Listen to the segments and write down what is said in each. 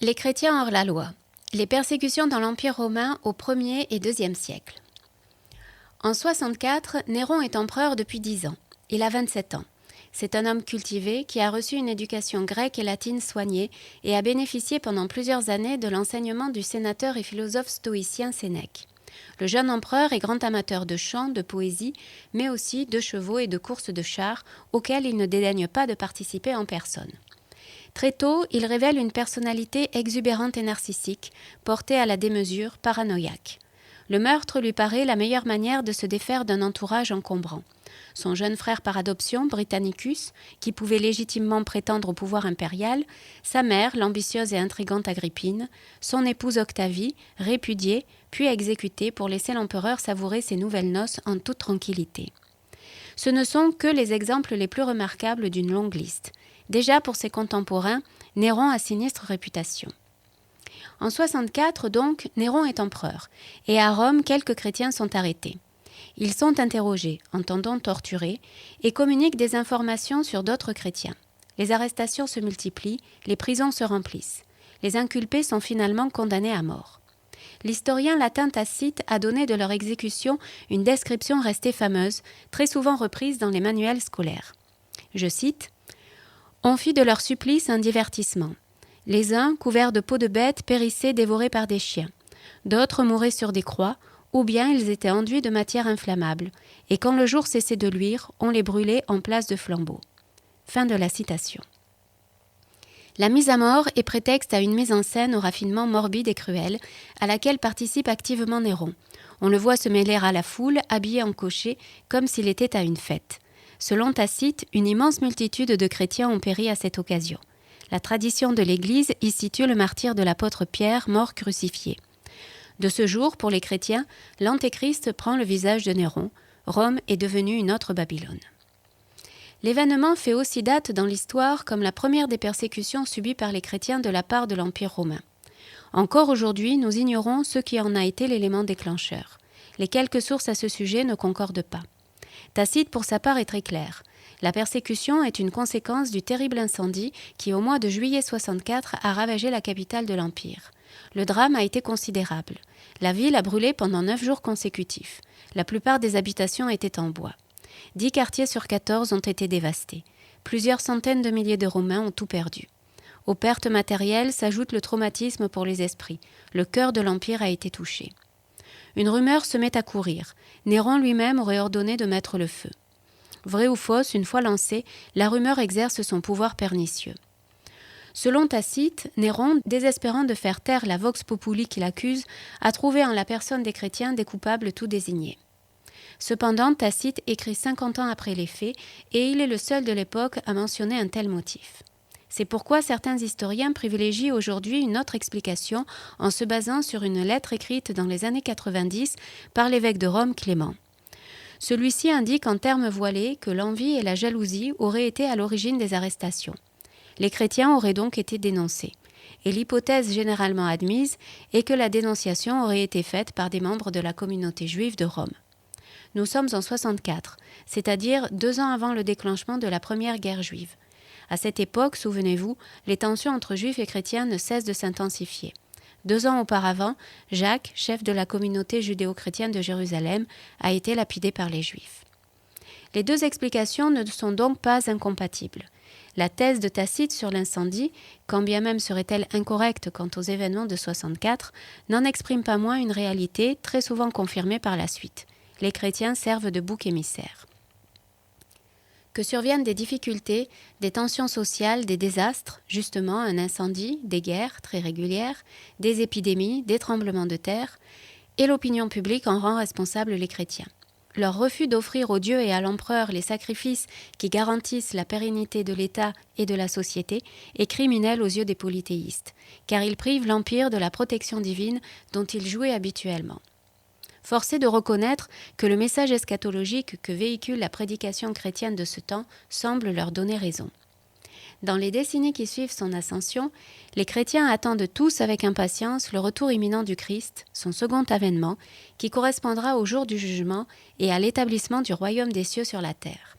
Les chrétiens hors la loi. Les persécutions dans l'Empire romain au 1er et 2e siècle. En 64, Néron est empereur depuis 10 ans. Il a 27 ans. C'est un homme cultivé qui a reçu une éducation grecque et latine soignée et a bénéficié pendant plusieurs années de l'enseignement du sénateur et philosophe stoïcien Sénèque. Le jeune empereur est grand amateur de chant, de poésie, mais aussi de chevaux et de courses de chars, auxquelles il ne dédaigne pas de participer en personne. Très tôt, il révèle une personnalité exubérante et narcissique, portée à la démesure, paranoïaque. Le meurtre lui paraît la meilleure manière de se défaire d'un entourage encombrant. Son jeune frère par adoption, Britannicus, qui pouvait légitimement prétendre au pouvoir impérial, sa mère, l'ambitieuse et intrigante Agrippine, son épouse Octavie, répudiée, puis exécutée pour laisser l'empereur savourer ses nouvelles noces en toute tranquillité. Ce ne sont que les exemples les plus remarquables d'une longue liste. Déjà pour ses contemporains, Néron a sinistre réputation. En 64, donc, Néron est empereur, et à Rome, quelques chrétiens sont arrêtés. Ils sont interrogés, entendant torturés, et communiquent des informations sur d'autres chrétiens. Les arrestations se multiplient, les prisons se remplissent. Les inculpés sont finalement condamnés à mort. L'historien latin Tacite a donné de leur exécution une description restée fameuse, très souvent reprise dans les manuels scolaires. Je cite « On fit de leur supplice un divertissement. Les uns, couverts de peau de bête, périssaient dévorés par des chiens. D'autres mouraient sur des croix, ou bien ils étaient enduits de matière inflammable, et quand le jour cessait de luire, on les brûlait en place de flambeaux. » Fin de la citation. La mise à mort est prétexte à une mise en scène au raffinement morbide et cruel, à laquelle participe activement Néron. On le voit se mêler à la foule, habillé en cocher, comme s'il était à une fête. Selon Tacite, une immense multitude de chrétiens ont péri à cette occasion. La tradition de l'Église y situe le martyre de l'apôtre Pierre, mort crucifié. De ce jour, pour les chrétiens, l'Antéchrist prend le visage de Néron. Rome est devenue une autre Babylone. L'événement fait aussi date dans l'histoire comme la première des persécutions subies par les chrétiens de la part de l'Empire romain. Encore aujourd'hui, nous ignorons ce qui en a été l'élément déclencheur. Les quelques sources à ce sujet ne concordent pas. Tacite, pour sa part, est très clair. La persécution est une conséquence du terrible incendie qui, au mois de juillet 64, a ravagé la capitale de l'Empire. Le drame a été considérable. La ville a brûlé pendant 9 jours consécutifs. La plupart des habitations étaient en bois. 10 quartiers sur 14 ont été dévastés. Plusieurs centaines de milliers de Romains ont tout perdu. Aux pertes matérielles s'ajoute le traumatisme pour les esprits. Le cœur de l'Empire a été touché. Une rumeur se met à courir. Néron lui-même aurait ordonné de mettre le feu. Vrai ou fausse, une fois lancée, la rumeur exerce son pouvoir pernicieux. Selon Tacite, Néron, désespérant de faire taire la vox populi qui l'accuse, a trouvé en la personne des chrétiens des coupables tout désignés. Cependant, Tacite écrit 50 ans après les faits et il est le seul de l'époque à mentionner un tel motif. C'est pourquoi certains historiens privilégient aujourd'hui une autre explication en se basant sur une lettre écrite dans les années 90 par l'évêque de Rome Clément. Celui-ci indique en termes voilés que l'envie et la jalousie auraient été à l'origine des arrestations. Les chrétiens auraient donc été dénoncés. Et l'hypothèse généralement admise est que la dénonciation aurait été faite par des membres de la communauté juive de Rome. Nous sommes en 64, c'est-à-dire 2 ans avant le déclenchement de la première guerre juive. À cette époque, souvenez-vous, les tensions entre juifs et chrétiens ne cessent de s'intensifier. 2 ans auparavant, Jacques, chef de la communauté judéo-chrétienne de Jérusalem, a été lapidé par les juifs. Les 2 explications ne sont donc pas incompatibles. La thèse de Tacite sur l'incendie, quand bien même serait-elle incorrecte quant aux événements de 64, n'en exprime pas moins une réalité très souvent confirmée par la suite. Les chrétiens servent de bouc émissaire. Que surviennent des difficultés, des tensions sociales, des désastres, justement un incendie, des guerres très régulières, des épidémies, des tremblements de terre, et l'opinion publique en rend responsables les chrétiens. Leur refus d'offrir aux dieux et à l'empereur les sacrifices qui garantissent la pérennité de l'État et de la société est criminel aux yeux des polythéistes, car il prive l'Empire de la protection divine dont il jouait habituellement. Force est de reconnaître que le message eschatologique que véhicule la prédication chrétienne de ce temps semble leur donner raison. Dans les décennies qui suivent son ascension, les chrétiens attendent tous avec impatience le retour imminent du Christ, son second avènement, qui correspondra au jour du jugement et à l'établissement du royaume des cieux sur la terre.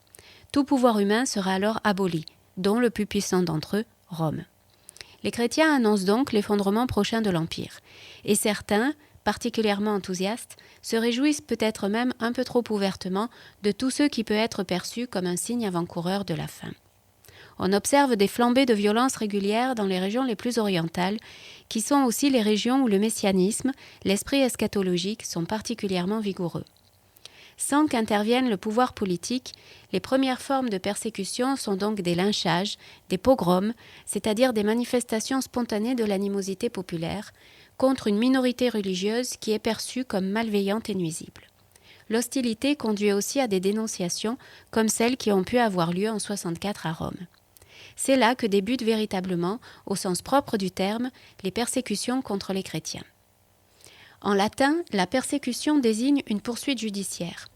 Tout pouvoir humain sera alors aboli, dont le plus puissant d'entre eux, Rome. Les chrétiens annoncent donc l'effondrement prochain de l'Empire. Et certains, particulièrement enthousiastes, se réjouissent peut-être même un peu trop ouvertement de tout ce qui peut être perçu comme un signe avant-coureur de la fin. On observe des flambées de violence régulières dans les régions les plus orientales, qui sont aussi les régions où le messianisme, l'esprit eschatologique sont particulièrement vigoureux. Sans qu'intervienne le pouvoir politique, les premières formes de persécution sont donc des lynchages, des pogroms, c'est-à-dire des manifestations spontanées de l'animosité populaire, contre une minorité religieuse qui est perçue comme malveillante et nuisible. L'hostilité conduit aussi à des dénonciations comme celles qui ont pu avoir lieu en 64 à Rome. C'est là que débutent véritablement, au sens propre du terme, les persécutions contre les chrétiens. En latin, la persécution désigne une poursuite judiciaire.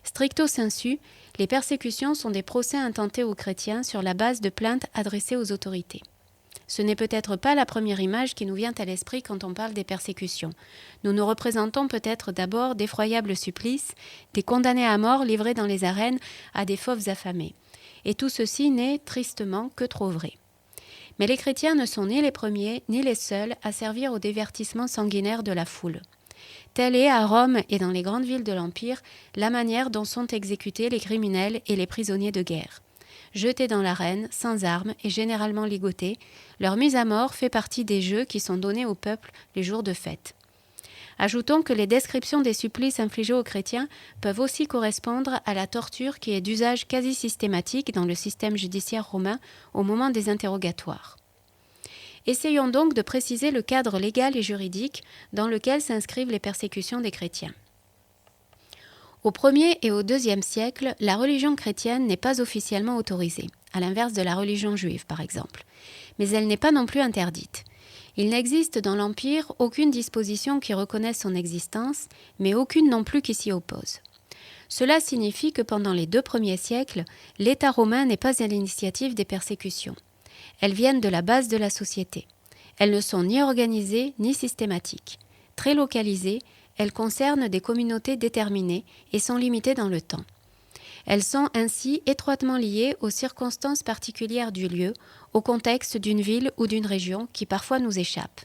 Stricto sensu, les persécutions sont des procès intentés aux chrétiens sur la base de plaintes adressées aux autorités. Ce n'est peut-être pas la première image qui nous vient à l'esprit quand on parle des persécutions. Nous nous représentons peut-être d'abord d'effroyables supplices, des condamnés à mort livrés dans les arènes à des fauves affamés. Et tout ceci n'est, tristement, que trop vrai. Mais les chrétiens ne sont ni les premiers ni les seuls à servir au divertissement sanguinaire de la foule. Telle est, à Rome et dans les grandes villes de l'Empire, la manière dont sont exécutés les criminels et les prisonniers de guerre. Jetés dans l'arène, sans armes et généralement ligotés, leur mise à mort fait partie des jeux qui sont donnés au peuple les jours de fête. Ajoutons que les descriptions des supplices infligés aux chrétiens peuvent aussi correspondre à la torture qui est d'usage quasi systématique dans le système judiciaire romain au moment des interrogatoires. Essayons donc de préciser le cadre légal et juridique dans lequel s'inscrivent les persécutions des chrétiens. Au 1er et au 2e siècle, la religion chrétienne n'est pas officiellement autorisée, à l'inverse de la religion juive par exemple, mais elle n'est pas non plus interdite. Il n'existe dans l'Empire aucune disposition qui reconnaisse son existence, mais aucune non plus qui s'y oppose. Cela signifie que pendant les 2 premiers siècles, l'État romain n'est pas à l'initiative des persécutions. Elles viennent de la base de la société. Elles ne sont ni organisées ni systématiques. Très localisées, elles concernent des communautés déterminées et sont limitées dans le temps. Elles sont ainsi étroitement liées aux circonstances particulières du lieu, au contexte d'une ville ou d'une région qui parfois nous échappe.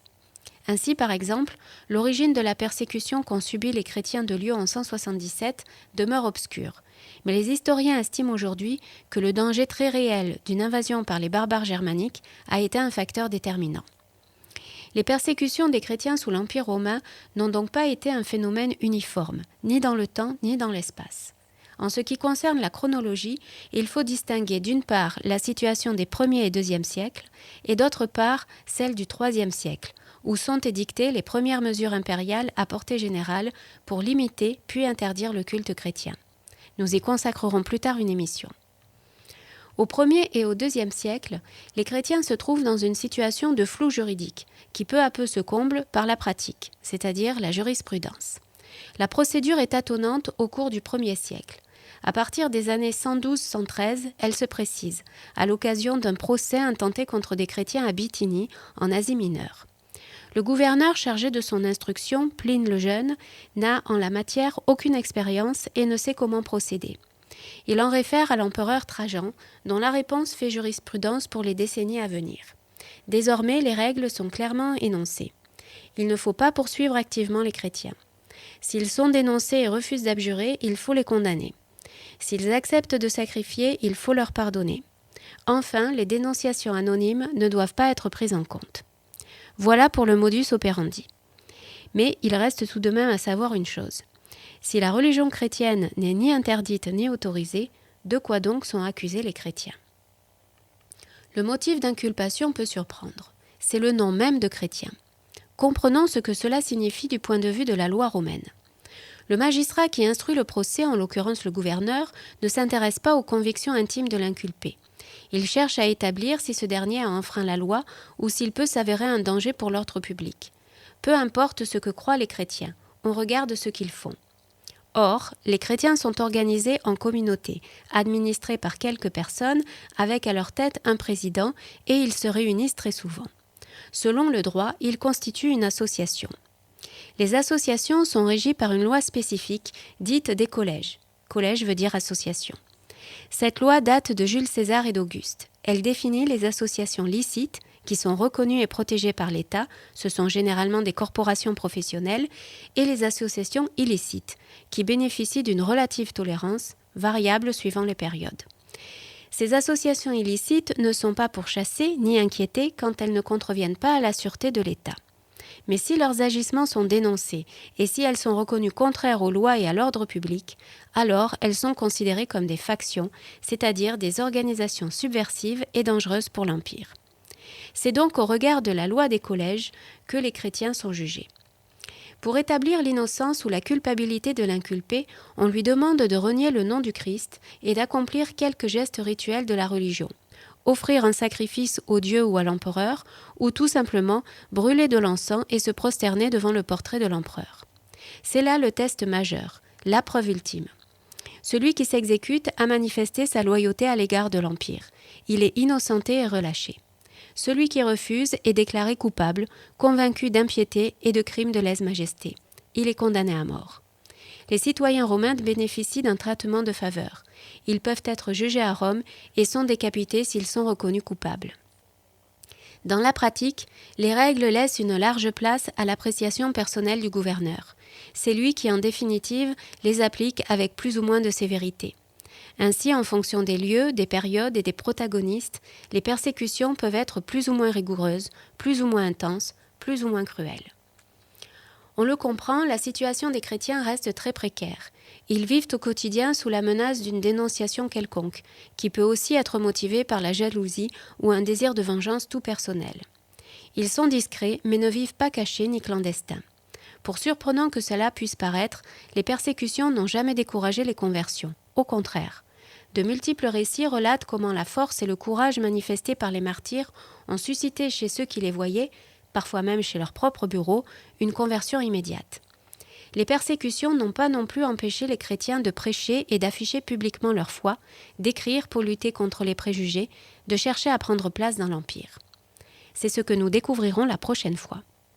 Ainsi, par exemple, l'origine de la persécution qu'ont subie les chrétiens de Lyon en 177 demeure obscure, mais les historiens estiment aujourd'hui que le danger très réel d'une invasion par les barbares germaniques a été un facteur déterminant. Les persécutions des chrétiens sous l'Empire romain n'ont donc pas été un phénomène uniforme, ni dans le temps ni dans l'espace. En ce qui concerne la chronologie, il faut distinguer d'une part la situation des 1er et 2e siècles et d'autre part celle du 3e siècle, où sont édictées les premières mesures impériales à portée générale pour limiter puis interdire le culte chrétien. Nous y consacrerons plus tard une émission. Au 1er et au 2e siècle, les chrétiens se trouvent dans une situation de flou juridique qui peu à peu se comble par la pratique, c'est-à-dire la jurisprudence. La procédure est tâtonnante au cours du 1er siècle. À partir des années 112-113, elle se précise, à l'occasion d'un procès intenté contre des chrétiens à Bithynie, en Asie mineure. Le gouverneur chargé de son instruction, Pline le Jeune, n'a en la matière aucune expérience et ne sait comment procéder. Il en réfère à l'empereur Trajan, dont la réponse fait jurisprudence pour les décennies à venir. Désormais, les règles sont clairement énoncées. Il ne faut pas poursuivre activement les chrétiens. S'ils sont dénoncés et refusent d'abjurer, il faut les condamner. S'ils acceptent de sacrifier, il faut leur pardonner. Enfin, les dénonciations anonymes ne doivent pas être prises en compte. Voilà pour le modus operandi. Mais il reste tout de même à savoir une chose. Si la religion chrétienne n'est ni interdite ni autorisée, de quoi donc sont accusés les chrétiens ? Le motif d'inculpation peut surprendre. C'est le nom même de chrétien. Comprenons ce que cela signifie du point de vue de la loi romaine. Le magistrat qui instruit le procès, en l'occurrence le gouverneur, ne s'intéresse pas aux convictions intimes de l'inculpé. Il cherche à établir si ce dernier a enfreint la loi ou s'il peut s'avérer un danger pour l'ordre public. Peu importe ce que croient les chrétiens, on regarde ce qu'ils font. Or, les chrétiens sont organisés en communautés, administrées par quelques personnes, avec à leur tête un président, et ils se réunissent très souvent. Selon le droit, ils constituent une association. Les associations sont régies par une loi spécifique, dite des collèges. Collège veut dire association. Cette loi date de Jules César et d'Auguste. Elle définit les associations licites qui sont reconnus et protégés par l'État, ce sont généralement des corporations professionnelles, et les associations illicites, qui bénéficient d'une relative tolérance, variable suivant les périodes. Ces associations illicites ne sont pas pourchassées ni inquiétées quand elles ne contreviennent pas à la sûreté de l'État. Mais si leurs agissements sont dénoncés et si elles sont reconnues contraires aux lois et à l'ordre public, alors elles sont considérées comme des factions, c'est-à-dire des organisations subversives et dangereuses pour l'Empire. C'est donc au regard de la loi des collèges que les chrétiens sont jugés. Pour établir l'innocence ou la culpabilité de l'inculpé, on lui demande de renier le nom du Christ et d'accomplir quelques gestes rituels de la religion. Offrir un sacrifice au dieu ou à l'empereur, ou tout simplement brûler de l'encens et se prosterner devant le portrait de l'empereur. C'est là le test majeur, la preuve ultime. Celui qui s'exécute a manifesté sa loyauté à l'égard de l'Empire. Il est innocenté et relâché. Celui qui refuse est déclaré coupable, convaincu d'impiété et de crime de lèse-majesté. Il est condamné à mort. Les citoyens romains bénéficient d'un traitement de faveur. Ils peuvent être jugés à Rome et sont décapités s'ils sont reconnus coupables. Dans la pratique, les règles laissent une large place à l'appréciation personnelle du gouverneur. C'est lui qui, en définitive, les applique avec plus ou moins de sévérité. Ainsi, en fonction des lieux, des périodes et des protagonistes, les persécutions peuvent être plus ou moins rigoureuses, plus ou moins intenses, plus ou moins cruelles. On le comprend, la situation des chrétiens reste très précaire. Ils vivent au quotidien sous la menace d'une dénonciation quelconque, qui peut aussi être motivée par la jalousie ou un désir de vengeance tout personnel. Ils sont discrets, mais ne vivent pas cachés ni clandestins. Pour surprenant que cela puisse paraître, les persécutions n'ont jamais découragé les conversions. Au contraire. De multiples récits relatent comment la force et le courage manifestés par les martyrs ont suscité chez ceux qui les voyaient, parfois même chez leur propre bureau, une conversion immédiate. Les persécutions n'ont pas non plus empêché les chrétiens de prêcher et d'afficher publiquement leur foi, d'écrire pour lutter contre les préjugés, de chercher à prendre place dans l'Empire. C'est ce que nous découvrirons la prochaine fois.